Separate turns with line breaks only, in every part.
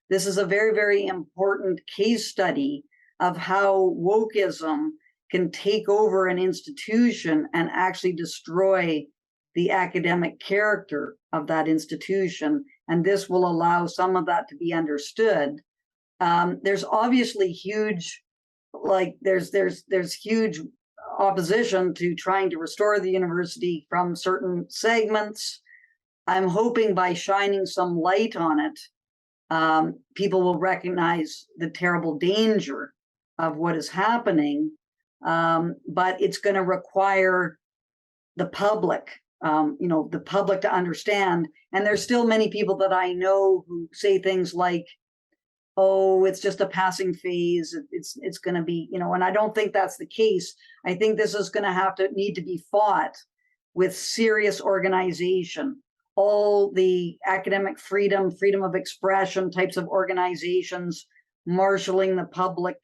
this is a very, very important case study of how wokeism can take over an institution and actually destroy the academic character of that institution. And this will allow some of that to be understood. There's obviously huge, there's huge opposition to trying to restore the university from certain segments. I'm hoping by shining some light on it, people will recognize the terrible danger of what is happening, but it's going to require the public, the public to understand. And there's still many people that I know who say things like, "Oh, it's just a passing phase. It's going to be, and I don't think that's the case. I think this is going to need to be fought with serious organization. All the academic freedom of expression types of organizations, marshaling the public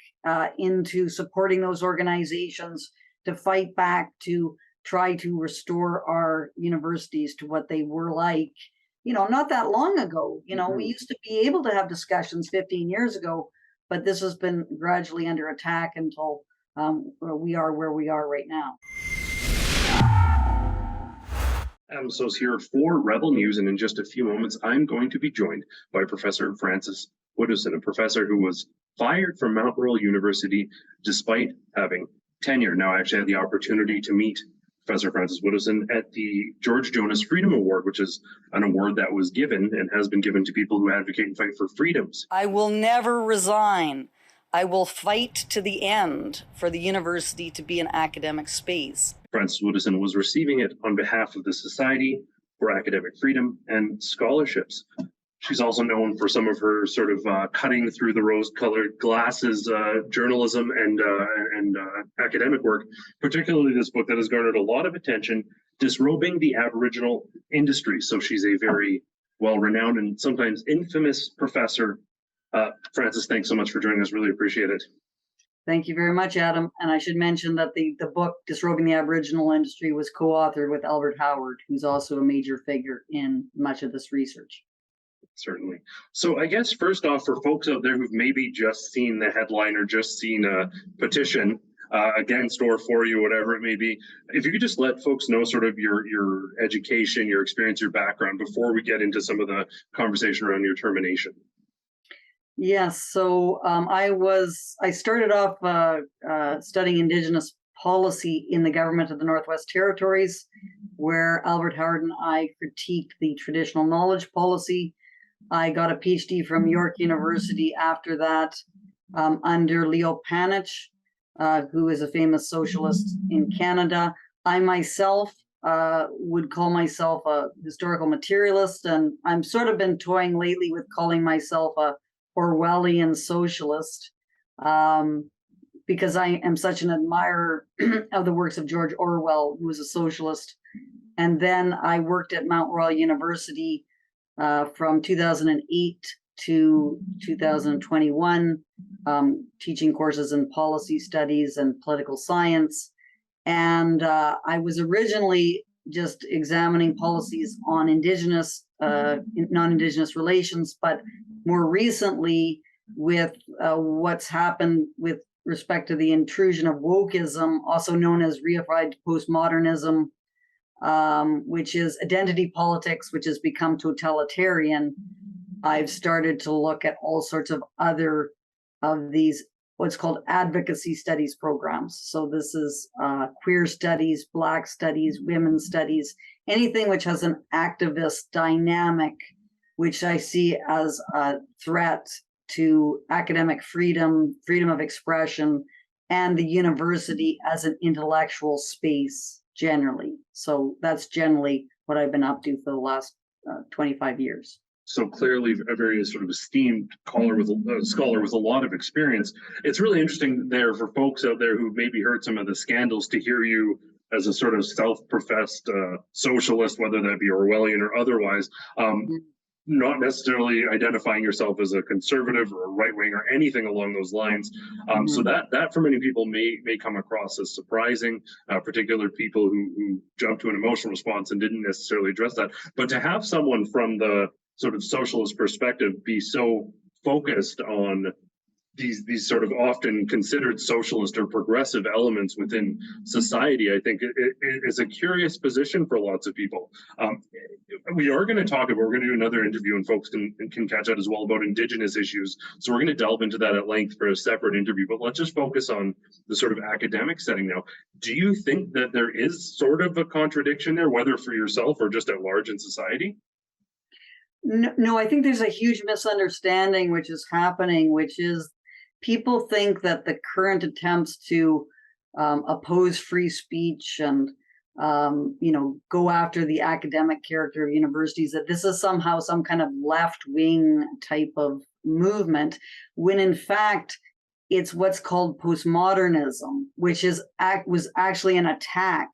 into supporting those organizations to fight back, to try to restore our universities to what they were like, not that long ago. We used to be able to have discussions 15 years ago, but this has been gradually under attack until we are where we are right now."
I'm Sos here for Rebel News, and in just a few moments, I'm going to be joined by Professor Francis Widdowson, a professor who was fired from Mount Royal University despite having tenure. Now, I actually had the opportunity to meet Professor Francis Widdowson at the George Jonas Freedom Award, which is an award that was given and has been given to people who advocate and fight for freedoms.
"I will never resign. I will fight to the end for the university to be an academic space."
Francis Widdowson was receiving it on behalf of the Society for Academic Freedom and Scholarships. She's also known for some of her sort of cutting through the rose-colored glasses journalism and academic work, particularly this book that has garnered a lot of attention, Disrobing the Aboriginal Industry. So she's a very well-renowned and sometimes infamous professor. Francis, thanks so much for joining us. Really appreciate it.
Thank you very much, Adam. And I should mention that the book, Disrobing the Aboriginal Industry, was co-authored with Albert Howard, who's also a major figure in much of this research.
Certainly. So I guess first off, for folks out there who've maybe just seen the headline or just seen a petition against or for you, whatever it may be, if you could just let folks know sort of your education, your experience, your background before we get into some of the conversation around your termination.
Yes. So I started off studying indigenous policy in the government of the Northwest Territories, where Albert Howard and I critiqued the traditional knowledge policy. I got a PhD from York University after that, under Leo Panich, who is a famous socialist in Canada. I myself would call myself a historical materialist, and I'm sort of been toying lately with calling myself a Orwellian socialist, because I am such an admirer of the works of George Orwell, who was a socialist. And then I worked at Mount Royal University from 2008 to 2021, teaching courses in policy studies and political science. And I was originally just examining policies on indigenous, non-indigenous relations, but more recently with what's happened with respect to the intrusion of Wokism, also known as reified postmodernism, which is identity politics, which has become totalitarian. I've started to look at all sorts of other of these, what's called advocacy studies programs. So this is queer studies, Black studies, women's studies, anything which has an activist dynamic, which I see as a threat to academic freedom, freedom of expression, and the university as an intellectual space generally. So that's generally what I've been up to for the last 25 years.
So clearly a very sort of esteemed scholar with a lot of experience. It's really interesting there for folks out there who maybe heard some of the scandals to hear you as a sort of self-professed socialist, whether that be Orwellian or otherwise, not necessarily identifying yourself as a conservative or a right-wing or anything along those lines. So that for many people may come across as surprising, particular people who jump to an emotional response and didn't necessarily address that. But to have someone from the sort of socialist perspective be so focused on these sort of often considered socialist or progressive elements within society, I think it is a curious position for lots of people. We are going to talk about, we're going to do another interview and folks can catch up as well about indigenous issues. So we're going to delve into that at length for a separate interview, but let's just focus on the sort of academic setting now. Do you think that there is sort of a contradiction there, whether for yourself or just at large in society?
No, I think there's a huge misunderstanding which is happening, which is people think that the current attempts to oppose free speech and go after the academic character of universities, that this is somehow some kind of left-wing type of movement, when in fact it's what's called postmodernism, which was actually an attack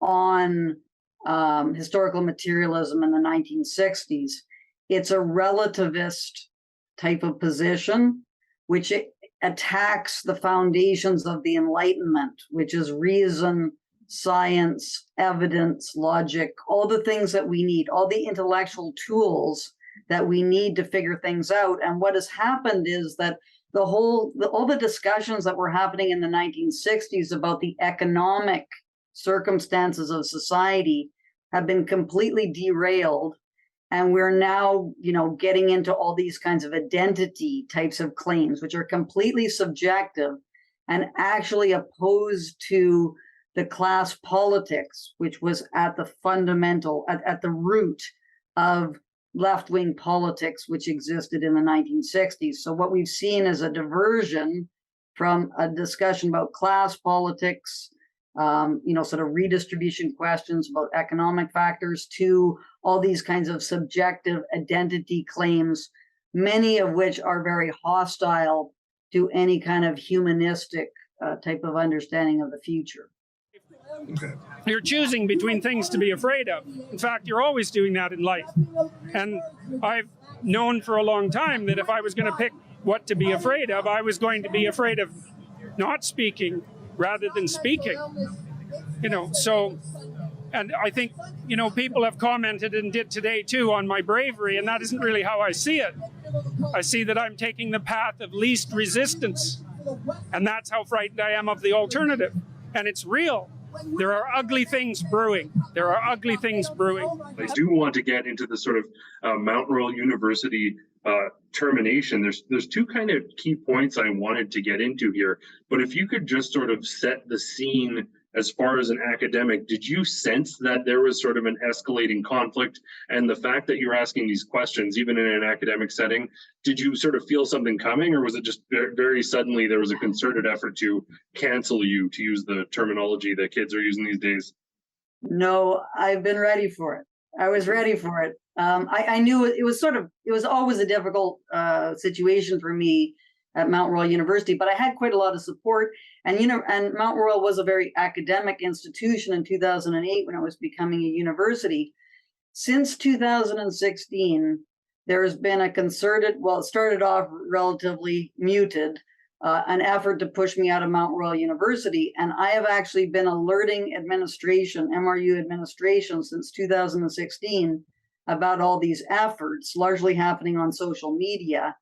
on historical materialism in the 1960s. It's a relativist type of position which attacks the foundations of the Enlightenment, which is reason, science, evidence, logic, all the things that we need, all the intellectual tools that we need to figure things out. And what has happened is that all the discussions that were happening in the 1960s about the economic circumstances of society have been completely derailed. And we're now, getting into all these kinds of identity types of claims, which are completely subjective and actually opposed to the class politics, which was at the fundamental, at the root of left-wing politics, which existed in the 1960s. So what we've seen is a diversion from a discussion about class politics, sort of redistribution questions about economic factors, to all these kinds of subjective identity claims, many of which are very hostile to any kind of humanistic type of understanding of the future.
Okay. You're choosing between things to be afraid of. In fact, you're always doing that in life. And I've known for a long time that if I was going to pick what to be afraid of, I was going to be afraid of not speaking rather than speaking. And I think, people have commented and did today too on my bravery, and that isn't really how I see it. I see that I'm taking the path of least resistance, and that's how frightened I am of the alternative. And it's real. There are ugly things brewing. I
do want to get into the sort of Mount Royal University termination. There's two kind of key points I wanted to get into here, but if you could just sort of set the scene as far as an academic, did you sense that there was sort of an escalating conflict? And the fact that you're asking these questions, even in an academic setting, did you sort of feel something coming, or was it just very suddenly there was a concerted effort to cancel you, to use the terminology that kids are using these days?
No, I've been ready for it. I was ready for it. I knew it was always a difficult situation for me at Mount Royal University, but I had quite a lot of support. And Mount Royal was a very academic institution in 2008 when it was becoming a university. Since 2016, there has been a concerted, well, it started off relatively muted, an effort to push me out of Mount Royal University. And I have actually been alerting administration, MRU administration, since 2016 about all these efforts, largely happening on social media.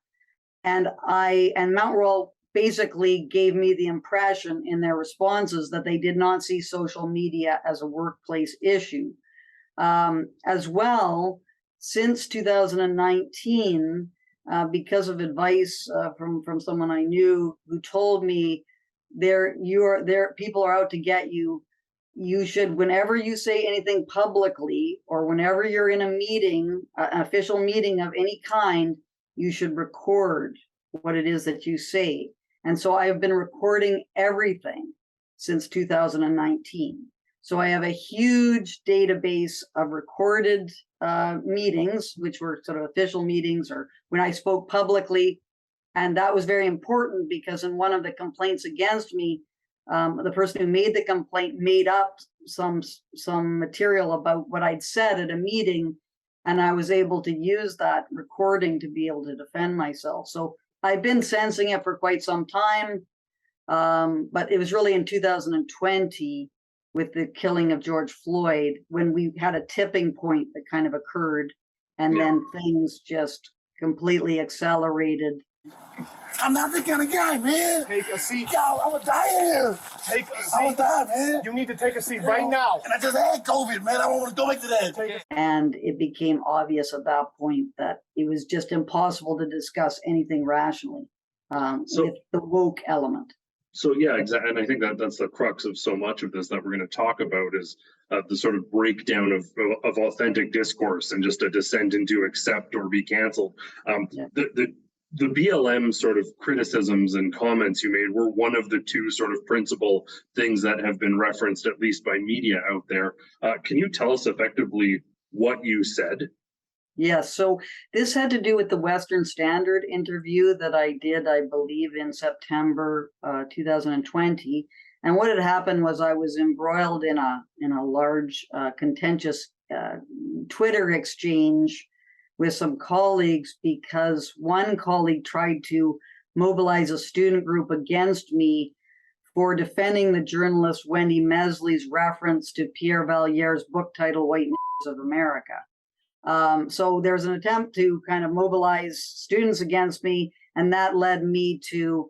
And Mount Royal basically gave me the impression in their responses that they did not see social media as a workplace issue. As well, since 2019, because of advice from someone I knew who told me, people are out to get you. You should, whenever you say anything publicly, or whenever you're in a meeting, an official meeting of any kind, you should record what it is that you say. And so I have been recording everything since 2019. So I have a huge database of recorded meetings, which were sort of official meetings or when I spoke publicly. And that was very important because in one of the complaints against me, the person who made the complaint made up some material about what I'd said at a meeting. And I was able to use that recording to be able to defend myself. So I've been sensing it for quite some time, but it was really in 2020 with the killing of George Floyd when we had a tipping point that kind of occurred, and then things just completely accelerated.
I'm not that kind of guy, man.
Take a seat.
Yo, I'm gonna die here.
Take a seat.
I'm gonna die, man.
You need to take a seat right now.
And I just had COVID, man. I don't want to go back to that.
And it became obvious at that point that it was just impossible to discuss anything rationally with the woke element.
So yeah, exactly. And I think that's the crux of so much of this that we're going to talk about is the sort of breakdown of authentic discourse and just a descent into accept or be canceled. The BLM sort of criticisms and comments you made were one of the two sort of principal things that have been referenced, at least by media out there. Can you tell us effectively what you said?
Yes, so this had to do with the Western Standard interview that I did, I believe, in September 2020. And what had happened was I was embroiled in a large contentious Twitter exchange with some colleagues because one colleague tried to mobilize a student group against me for defending the journalist Wendy Mesley's reference to Pierre Valiere's book title, White Niggers of America. So there's an attempt to kind of mobilize students against me, and that led me to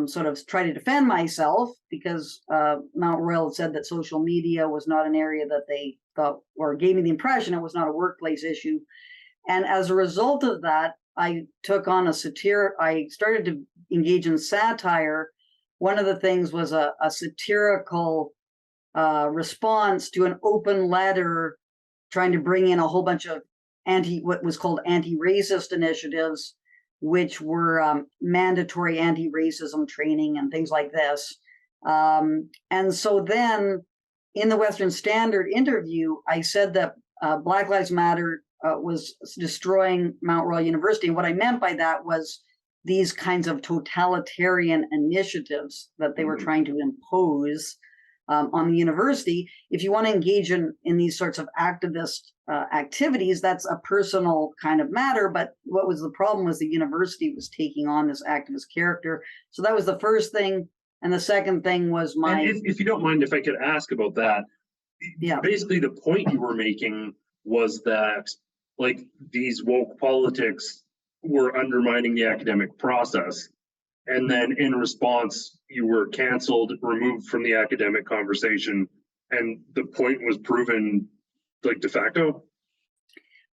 sort of try to defend myself because Mount Royal had said that social media was not an area that they thought, or gave me the impression it was not a workplace issue. And as a result of that, I took on a satire. I started to engage in satire. One of the things was a satirical response to an open letter trying to bring in a whole bunch of what was called anti-racist initiatives, which were mandatory anti-racism training and things like this. And so then in the Western Standard interview, I said that Black Lives Matter was destroying Mount Royal University. And what I meant by that was these kinds of totalitarian initiatives that they were trying to impose on the university. If you want to engage in these sorts of activist activities, that's a personal kind of matter. But what was the problem was the university was taking on this activist character. So that was the first thing. And the second thing was
if you don't mind, if I could ask about that.
Yeah.
Basically, the point you were making was that like these woke politics were undermining the academic process. And then in response, you were canceled, removed from the academic conversation, and the point was proven like de facto?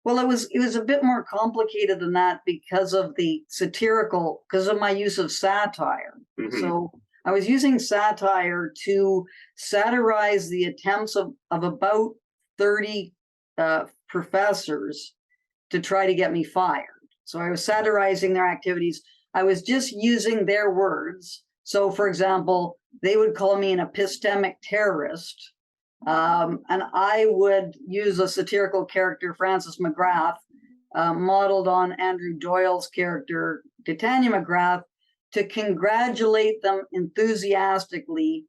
Well, it was a bit more complicated than that because of my use of satire.
Mm-hmm.
So I was using satire to satirize the attempts of about 30 professors to try to get me fired. So I was satirizing their activities. I was just using their words. So, for example, they would call me an epistemic terrorist. And I would use a satirical character, Francis McGrath, modeled on Andrew Doyle's character, Titania McGrath, to congratulate them enthusiastically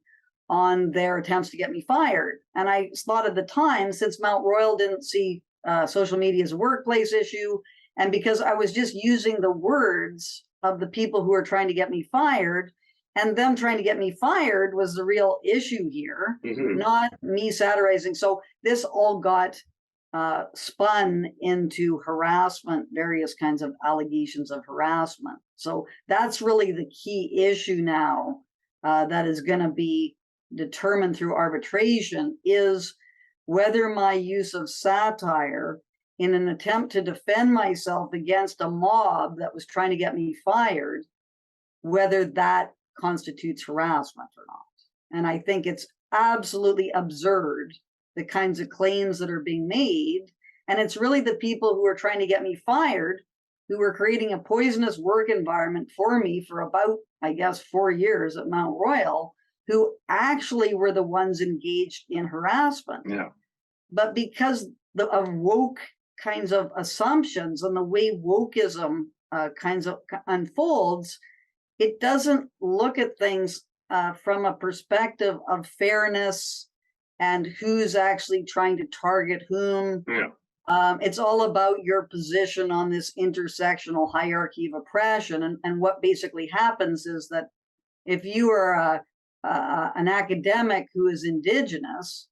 on their attempts to get me fired. And I thought at the time, since Mount Royal didn't see social media as a workplace issue, and because I was just using the words of the people who were trying to get me fired, and them trying to get me fired was the real issue here, not me satirizing. So this all got spun into harassment, various kinds of allegations of harassment. So that's really the key issue now that is going to be determined through arbitration, is whether my use of satire in an attempt to defend myself against a mob that was trying to get me fired, whether that constitutes harassment or not. And I think it's absolutely absurd, the kinds of claims that are being made. And it's really the people who are trying to get me fired who were creating a poisonous work environment for me for about, I guess, 4 years at Mount Royal, who actually were the ones engaged in harassment.
Yeah.
But because of woke kinds of assumptions and the way wokism kinds of unfolds, it doesn't look at things from a perspective of fairness and who's actually trying to target whom.
Yeah.
It's all about your position on this intersectional hierarchy of oppression. And what basically happens is that if you are an academic who is indigenous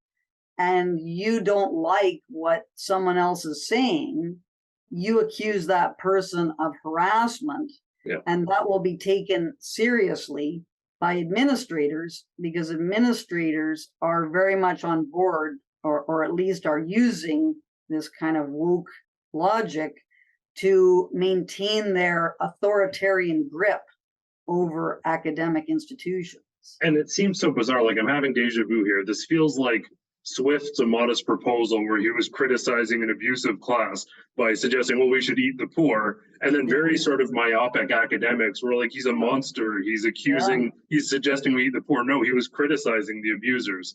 and you don't like what someone else is saying, you accuse that person of harassment,
Yeah.
and that will be taken seriously by administrators, because administrators are very much on board, or at least are using this kind of woke logic to maintain their authoritarian grip over academic institutions.
And it seems so bizarre. Like, I'm having deja vu here. This feels like Swift's A Modest Proposal, where he was criticizing an abusive class by suggesting, well, we should eat the poor. And then very sort of myopic academics were like, he's a monster. He's accusing, he's suggesting we eat the poor. No, he was criticizing the abusers.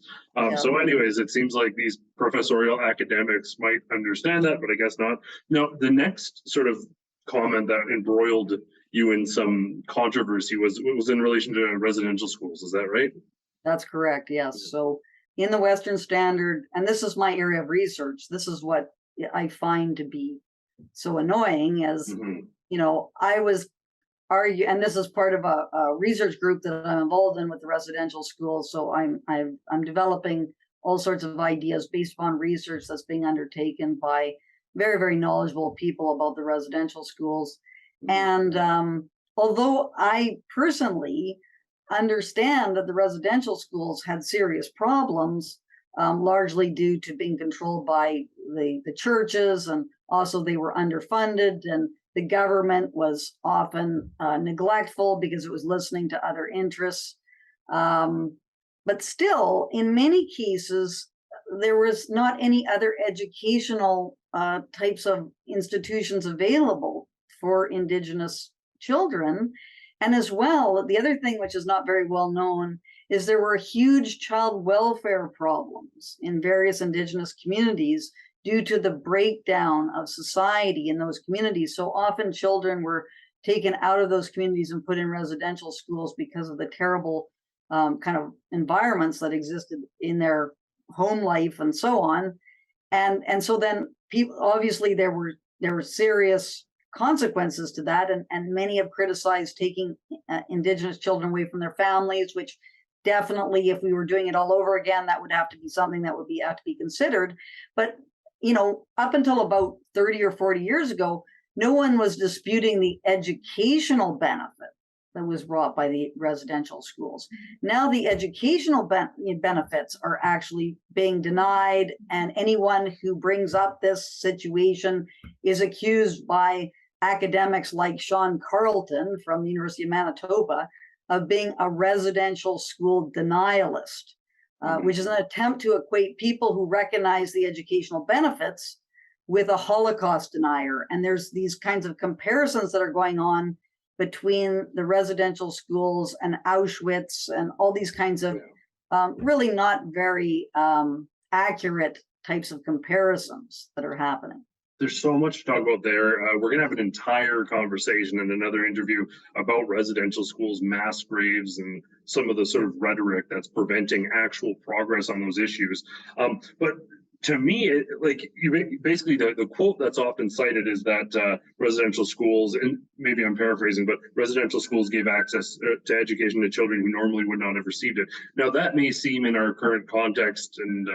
So anyways, it seems like these professorial academics might understand that, but I guess not. Now, the next sort of comment that embroiled you in some controversy was in relation to residential schools. Is that right?
That's correct, yes. So in the Western Standard, and this is my area of research, this is what I find to be so annoying, as you know, I was arguing, and this is part of a research group that I'm involved in with the residential schools. So I'm developing all sorts of ideas based upon research that's being undertaken by very, very knowledgeable people about the residential schools. And although I personally understand that the residential schools had serious problems, largely due to being controlled by the churches, and also they were underfunded, and the government was often neglectful because it was listening to other interests. But still, in many cases, there was not any other educational types of institutions available for Indigenous children. And as well, the other thing which is not very well known is there were huge child welfare problems in various Indigenous communities due to the breakdown of society in those communities. So often children were taken out of those communities and put in residential schools because of the terrible kind of environments that existed in their home life and so on. And so then people, obviously there were serious consequences to that, and many have criticized taking Indigenous children away from their families, which definitely, if we were doing it all over again, that would have to be something that would have to be considered. But you know, up until about 30 or 40 years ago, no one was disputing the educational benefit that was brought by the residential schools. Now the educational benefits are actually being denied, and anyone who brings up this situation is accused by academics like Sean Carlton from the University of Manitoba of being a residential school denialist, which is an attempt to equate people who recognize the educational benefits with a Holocaust denier. And there's these kinds of comparisons that are going on between the residential schools and Auschwitz and all these kinds of really not very accurate types of comparisons that are happening.
There's so much to talk about there. We're going to have an entire conversation and another interview about residential schools, mass graves, and some of the sort of rhetoric that's preventing actual progress on those issues. But to me, basically the quote that's often cited is that residential schools, and maybe I'm paraphrasing, but residential schools gave access to education to children who normally would not have received it. Now, that may seem in our current context and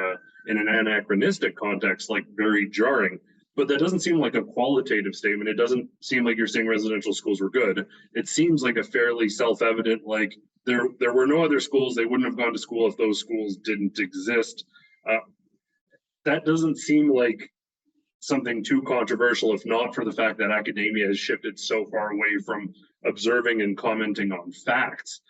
in an anachronistic context like very jarring. But that doesn't seem like a qualitative statement. It doesn't seem like you're saying residential schools were good. It seems like a fairly self-evident, like there were no other schools. They wouldn't have gone to school if those schools didn't exist. That doesn't seem like something too controversial, if not for the fact that academia has shifted so far away from observing and commenting on facts.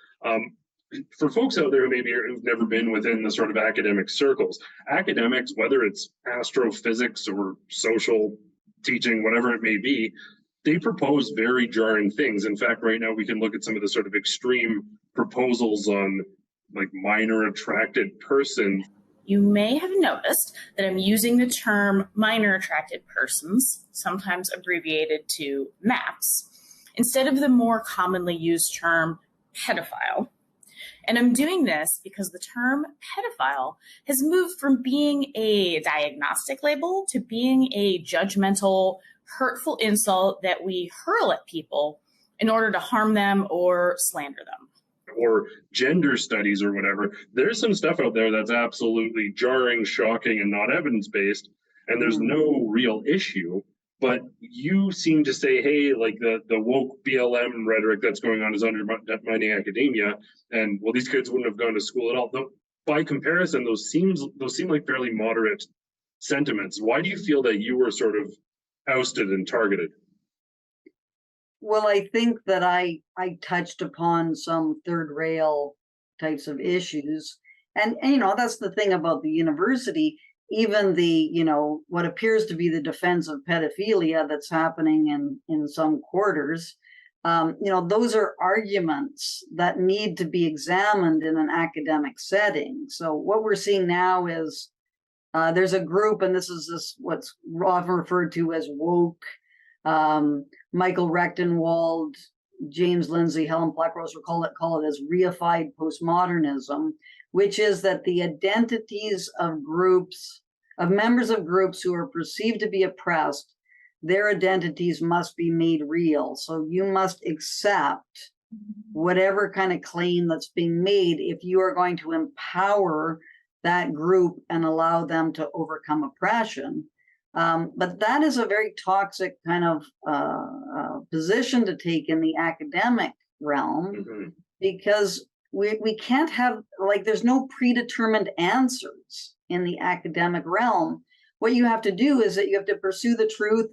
For folks out there who've never been within the sort of academic circles, academics, whether it's astrophysics or social teaching, whatever it may be, they propose very jarring things. In fact, right now we can look at some of the sort of extreme proposals on like minor attracted person.
You may have noticed that I'm using the term minor attracted persons, sometimes abbreviated to MAPS, instead of the more commonly used term pedophile. And I'm doing this because the term pedophile has moved from being a diagnostic label to being a judgmental, hurtful insult that we hurl at people in order to harm them or slander them.
Or gender studies or whatever. There's some stuff out there that's absolutely jarring, shocking, and not evidence-based, and there's no real issue. But you seem to say, hey, like the woke BLM rhetoric that's going on is undermining academia, and well, these kids wouldn't have gone to school at all. Though, by comparison, those seem like fairly moderate sentiments. Why do you feel that you were sort of ousted and targeted?
Well, I think that I touched upon some third rail types of issues. And that's the thing about the university. Even the, what appears to be the defense of pedophilia that's happening in some quarters, those are arguments that need to be examined in an academic setting. So what we're seeing now is there's a group, and this is what's often referred to as woke. Michael Rechtenwald, James Lindsay, Helen Pluckrose will call it as reified postmodernism, which is that the identities of groups, of members of groups who are perceived to be oppressed, their identities must be made real. So you must accept whatever kind of claim that's being made if you are going to empower that group and allow them to overcome oppression. But that is a very toxic kind of position to take in the academic realm, because we can't have, like, there's no predetermined answers in the academic realm. What you have to do is that you have to pursue the truth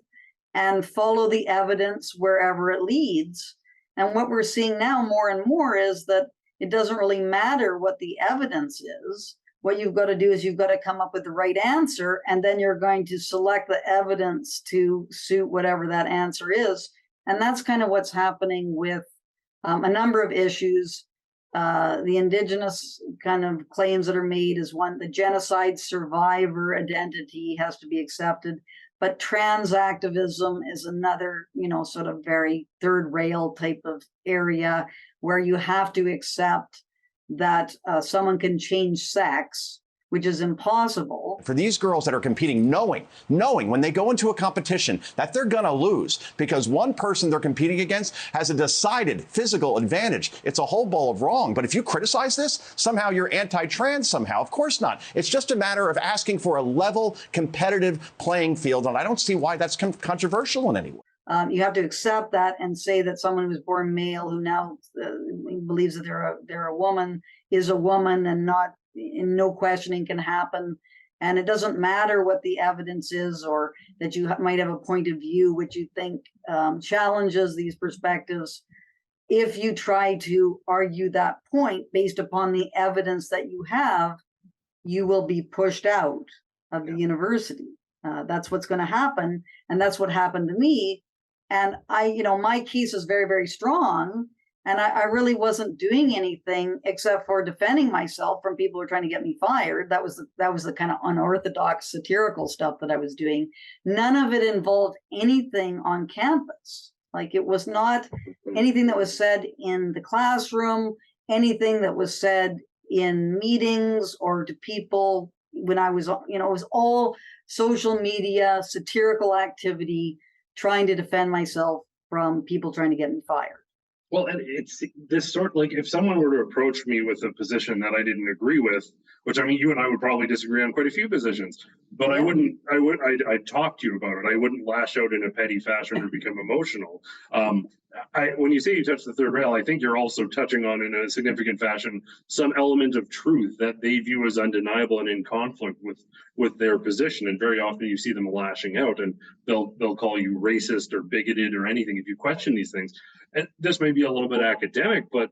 and follow the evidence wherever it leads. And what we're seeing now more and more is that it doesn't really matter what the evidence is. What you've got to do is you've got to come up with the right answer, and then you're going to select the evidence to suit whatever that answer is. And that's kind of what's happening with a number of issues. The indigenous kind of claims that are made is one. The genocide survivor identity has to be accepted. But trans activism is another, sort of very third rail type of area where you have to accept that someone can change sex, which is impossible.
For these girls that are competing, knowing when they go into a competition that they're going to lose because one person they're competing against has a decided physical advantage. It's a whole ball of wrong. But if you criticize this, somehow you're anti-trans somehow. Of course not. It's just a matter of asking for a level, competitive playing field. And I don't see why that's controversial in any way.
You have to accept that and say that someone who was born male who now believes that they're a woman is a woman, and no questioning can happen. And it doesn't matter what the evidence is, or that you might have a point of view which you think challenges these perspectives. If you try to argue that point based upon the evidence that you have, you will be pushed out of the university. That's what's going to happen. And that's what happened to me. And my case is very, very strong. And I really wasn't doing anything except for defending myself from people who were trying to get me fired. That was the kind of unorthodox satirical stuff that I was doing. None of it involved anything on campus. Like, it was not anything that was said in the classroom, anything that was said in meetings or to people when I was, it was all social media, satirical activity, trying to defend myself from people trying to get me fired.
Well, and it's this sort, like, if someone were to approach me with a position that I didn't agree with, which, I mean, you and I would probably disagree on quite a few positions, but yeah. I'd talk to you about it. I wouldn't lash out in a petty fashion or become emotional. When you say you touch the third rail, I think you're also touching on, in a significant fashion, some element of truth that they view as undeniable and in conflict with their position. And very often you see them lashing out, and they'll call you racist or bigoted or anything if you question these things. And this may be a little bit academic, but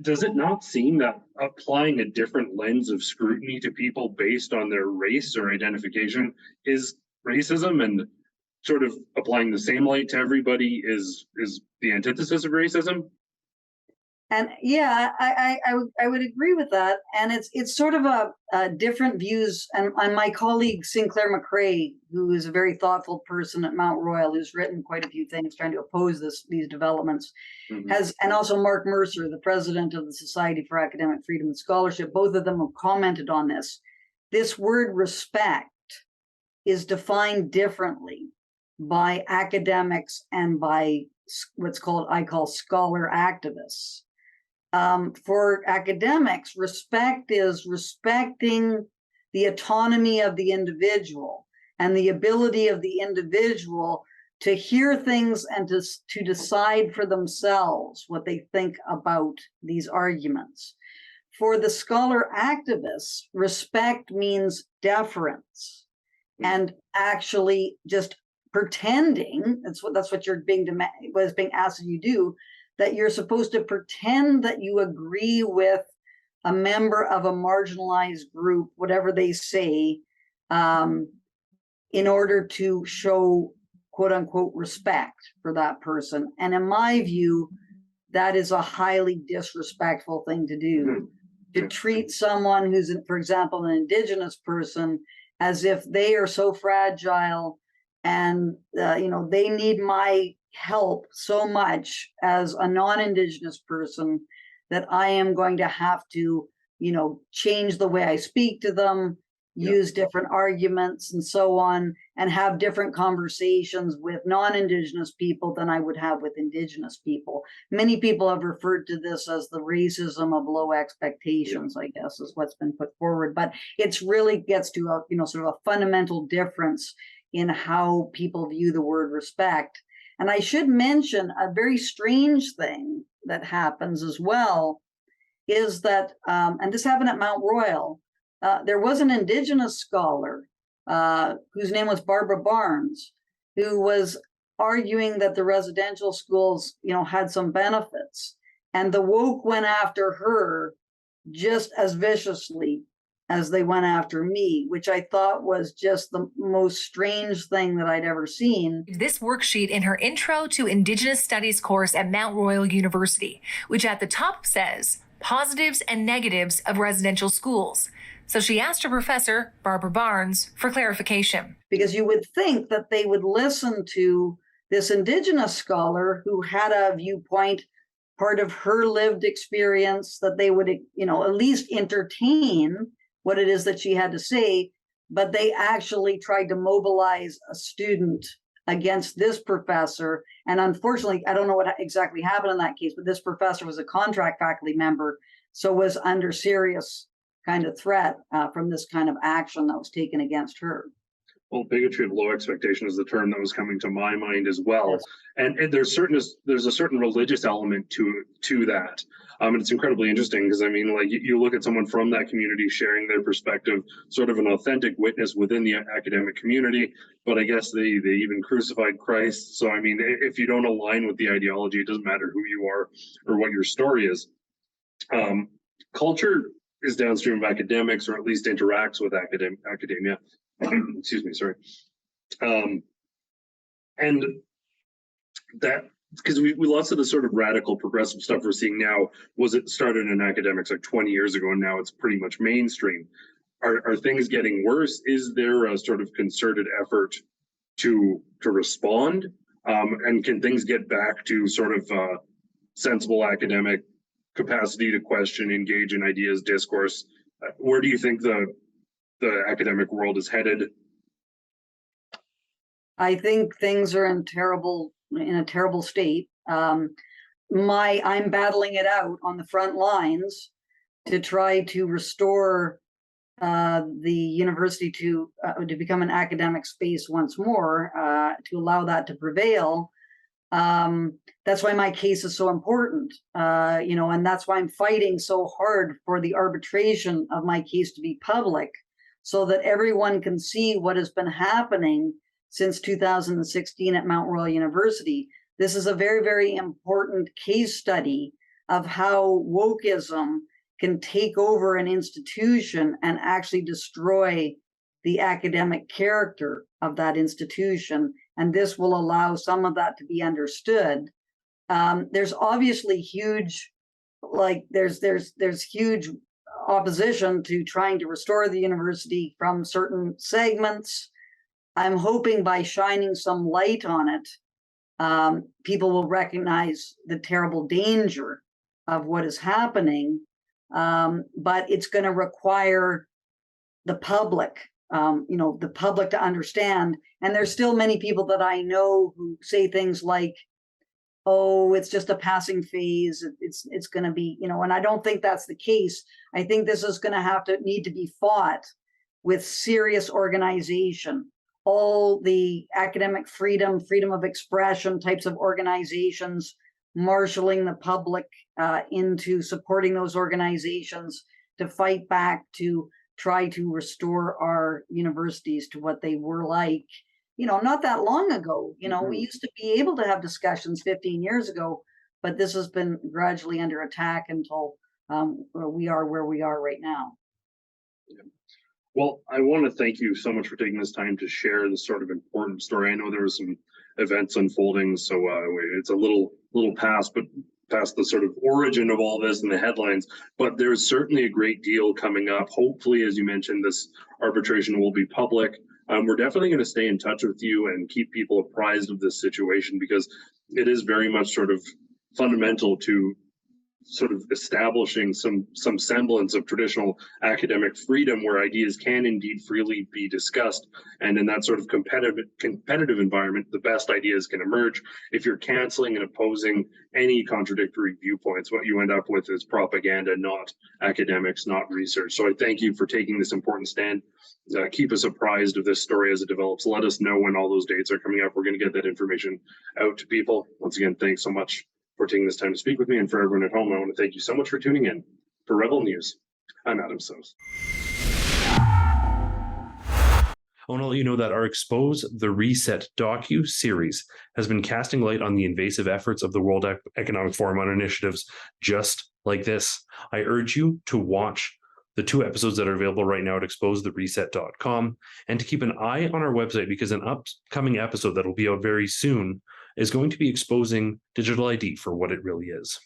does it not seem that applying a different lens of scrutiny to people based on their race or identification is racism, and sort of applying the same light to everybody is the antithesis of racism?
And yeah, I would agree with that. And it's sort of a different views. And my colleague Sinclair McRae, who is a very thoughtful person at Mount Royal, who's written quite a few things trying to oppose these developments, and also Mark Mercer, the president of the Society for Academic Freedom and Scholarship, both of them have commented on this. This word respect is defined differently by academics and by what's I call scholar activists. For academics, respect is respecting the autonomy of the individual. and the ability of the individual to hear things and to decide for themselves what they think about these arguments. For the scholar activists, respect means deference, and actually just pretending, that's what you're was being asked you do, that you're supposed to pretend that you agree with a member of a marginalized group, whatever they say, in order to show quote unquote respect for that person. And in my view, that is a highly disrespectful thing to do. To treat someone who's, for example, an indigenous person, as if they are so fragile and they need my help so much as a non-indigenous person that I am going to have to, change the way I speak to them, use different arguments and so on, and have different conversations with non-indigenous people than I would have with indigenous people. Many people have referred to this as the racism of low expectations, I guess, is what's been put forward. But it's really gets to a, sort of a fundamental difference in how people view the word respect. And I should mention a very strange thing that happens as well is that, and this happened at Mount Royal, there was an indigenous scholar whose name was Barbara Barnes, who was arguing that the residential schools, had some benefits. And the woke went after her just as viciously as they went after me, which I thought was just the most strange thing that I'd ever seen.
This worksheet in her Intro to Indigenous Studies course at Mount Royal University, which at the top says positives and negatives of residential schools. So she asked her professor, Barbara Barnes, for clarification.
Because you would think that they would listen to this indigenous scholar who had a viewpoint, part of her lived experience, that they would, at least entertain what it is that she had to say, but they actually tried to mobilize a student against this professor. And unfortunately, I don't know what exactly happened in that case, but this professor was a contract faculty member, so was under serious kind of threat from this kind of action that was taken against her.
Well, bigotry of low expectation is the term that was coming to my mind as well.
Yes.
And there's a certain religious element to that. And it's incredibly interesting because you look at someone from that community sharing their perspective, sort of an authentic witness within the academic community, but I guess they even crucified Christ. So if you don't align with the ideology, it doesn't matter who you are or what your story is. Culture is downstream of academics, or at least interacts with academia. Excuse me, sorry. And that, because we lots of the sort of radical progressive stuff we're seeing now it started in academics like 20 years ago, and now it's pretty much mainstream. Are things getting worse? Is there a sort of concerted effort to respond? And can things get back to sort of sensible academic capacity to question, engage in ideas, discourse? Where do you think the academic world is headed?
I think things are in a terrible state. I'm battling it out on the front lines to try to restore the university to become an academic space once more, to allow that to prevail. That's why my case is so important, and that's why I'm fighting so hard for the arbitration of my case to be public, so that everyone can see what has been happening since 2016 at Mount Royal University. This is a very, very important case study of how Wokism can take over an institution and actually destroy the academic character of that institution. And this will allow some of that to be understood. There's obviously huge, there's huge opposition to trying to restore the university from certain segments. I'm hoping by shining some light on it, people will recognize the terrible danger of what is happening. But it's going to require the public, the public to understand. And there's still many people that I know who say things like, oh, it's just a passing phase. It's going to be, and I don't think that's the case. I think this is going to need to be fought with serious organization all the academic freedom, freedom of expression types of organizations, marshaling the public into supporting those organizations to fight back, to try to restore our universities to what they were like, not that long ago. We used to be able to have discussions 15 years ago, but this has been gradually under attack until we are where we are right now.
Well, I want to thank you so much for taking this time to share this sort of important story. I know there were some events unfolding, so it's a little past the sort of origin of all this and the headlines, but there's certainly a great deal coming up. Hopefully, as you mentioned, this arbitration will be public. We're definitely going to stay in touch with you and keep people apprised of this situation, because it is very much sort of fundamental to sort of establishing some semblance of traditional academic freedom where ideas can indeed freely be discussed. And in that sort of competitive environment, the best ideas can emerge. If you're canceling and opposing any contradictory viewpoints, what you end up with is propaganda, not academics, not research. So I thank you for taking this important stand. Keep us apprised of this story as it develops. Let us know when all those dates are coming up. We're going to get that information out to people. Once again, thanks so much for taking this time to speak with me, and for everyone at home, I want to thank you so much for tuning in. For Rebel News, I'm Adam Soos.
I want to let you know that our Expose the Reset docu-series has been casting light on the invasive efforts of the World Economic Forum on initiatives just like this. I urge you to watch the 2 episodes that are available right now at exposethereset.com, and to keep an eye on our website, because an upcoming episode that will be out very soon is going to be exposing digital ID for what it really is.